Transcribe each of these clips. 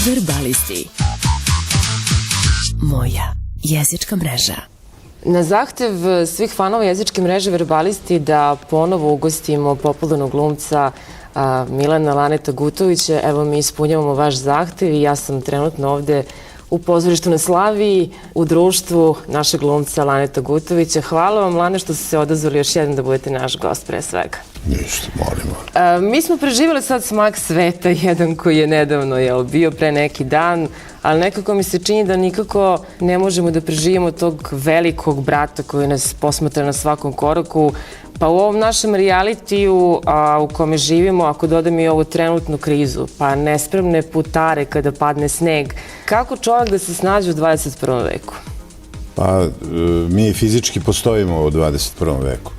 Verbalisti. Moja jezička mreža. Na zahtev svih fanova jezičke mreže Verbalisti da ponovo ugostimo popularnog glumca Milana Laneta Gutovića, evo mi ispunjavamo vaš zahtev i ja sam trenutno ovde u pozorištu na Slaviji, u društvu našeg glumca Laneta Gutovića. Hvala vam, Lane, što ste se odazvali još jednom da budete naš gost pre svega. Ništa, molimo. Mi smo preživjeli sad smak sveta, jedan koji je nedavno bio pre neki dan, ali nekako mi se čini da nikako ne možemo da preživimo tog velikog brata koji nas posmatra na svakom koraku. Pa u ovom našem realitiju u kome živimo, ako dodam i ovu trenutnu krizu, pa nespremne putare kada padne sneg, kako čovjek da se snađe u 21. veku? Pa mi fizički postojimo u 21. veku.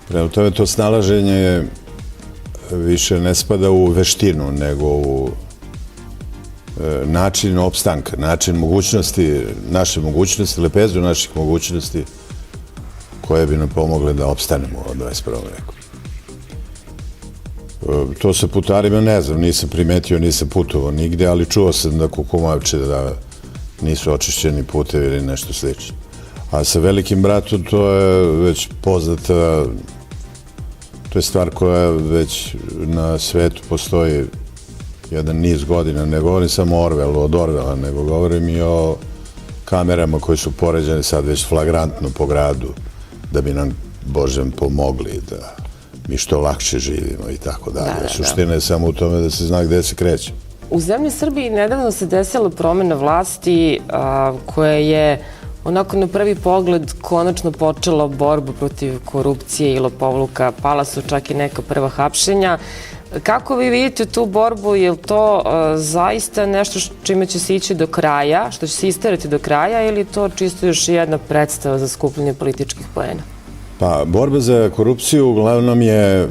Prema tome to snalaženje više ne spada u veštinu, nego u način opstanka, način mogućnosti, naše mogućnosti, lepezu naših mogućnosti koje bi nam pomogle da opstanemo u 21. veku. To sa putarima ne znam, nisam primetio, nisam putovao nigde, ali čuo sam da Kukumavče da nisu očišćeni putevi ili nešto slično. A sa velikim bratom to je već poznata, to je stvar koja već na svetu postoji jedan niz godina. Ne govorim samo o Orwellu, od Orwella, nego govorim i o kamerama koje su poređene sad već flagrantno po gradu da bi nam, Božem, pomogli da mi što lakše živimo i tako dalje. Suština je samo u tome da se zna gde se kreće. U zemlji Srbiji nedavno se desila promena vlasti koja je onako na prvi pogled konačno počela borbu protiv korupcije i lopovluka. Pala su čak i neka prva hapšenja. Kako vi vidite tu borbu? Je li to zaista nešto čime će se ići do kraja, što će se isterati do kraja, ili to čisto još jedna predstava za skupljanje političkih poena? Pa, borba za korupciju uglavnom je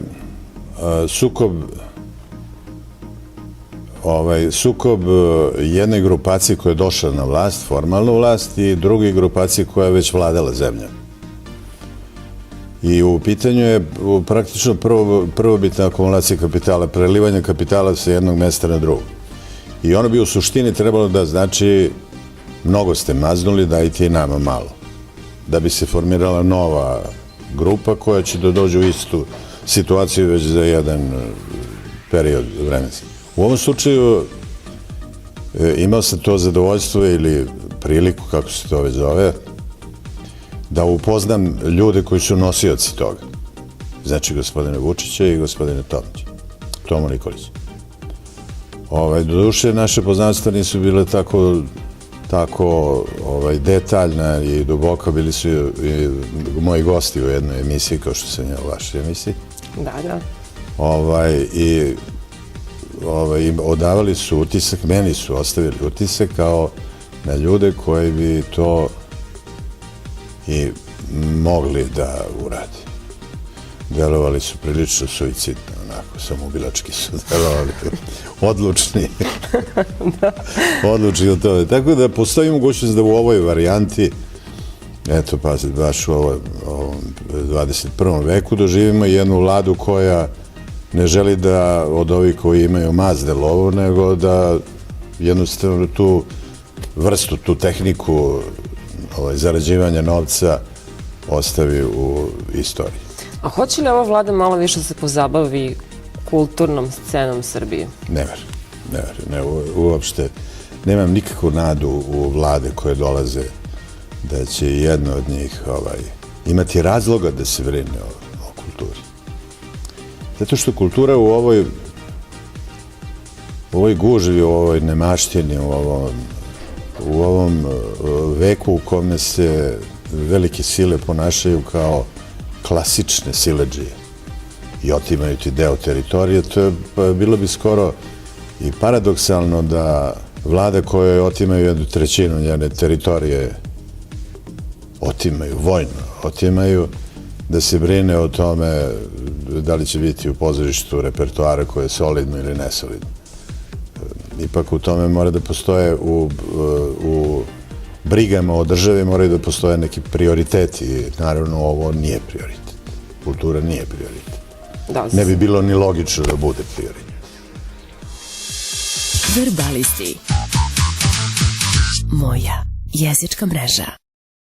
sukob jedne grupacije koja je došla na vlast, formalnu vlast, i druge grupacije koja je već vladala zemljom. I u pitanju je praktično prvobitna akumulacija kapitala, prelivanje kapitala sa jednog mesta na drugo. I ono bi u suštini trebalo da znači mnogo ste maznuli, dajte i nama malo. Da bi se formirala nova grupa koja će da dođe u istu situaciju već za jedan period vremenski. U ovom slučaju imao sam to zadovoljstvo ili priliku, kako se to već zove, da upoznam ljude koji su nosioci toga. Znači gospodine Vučića i gospodine Tomu Nikolića. Doduše, naše poznanstva nisu bile tako detaljna i duboka. Bili su i moji gosti u jednoj emisiji, kao što sam ja u vašoj emisiji. Da. I odavali su utisak, meni su ostavili utisak kao na ljude koji bi to i mogli da uradi. Delovali su prilično suicidno, onako, samoubilački su delovali, odlučni. Odlučni od toga. Tako da postoji mogućnost da u ovoj varijanti, eto, pa baš u ovom 21. veku doživimo jednu vladu koja ne želi da od ovih koji imaju mazde lovu, nego da jednostavno tu vrstu, tu tehniku zarađivanja novca ostavi u istoriji. A hoće li ova vlada malo više se pozabavi kulturnom scenom Srbije? Ne verujem, uopšte. Nemam nikakvu nadu u vlade koje dolaze da će jedna od njih imati razloga da se brine o kulturi. Zato što kultura u ovoj gužvi, u ovoj nemaštini, u ovom veku u kome se velike sile ponašaju kao klasične siledžije i otimaju ti deo teritorije, to je bilo bi skoro i paradoksalno da vlada kojoj otimaju jednu trećinu njene teritorije otimaju, vojno otimaju, da se brine o tome da li će biti u pozorištu repertoara koje je solidno ili nesolidno. Ipak u tome mora da postoje u brigama o državi moraju da postoje neki prioriteti i naravno ovo nije prioritet. Kultura nije prioritet. Ne bi bilo ni logično da bude prioritet. Verbalisti. Moja jezička mreža.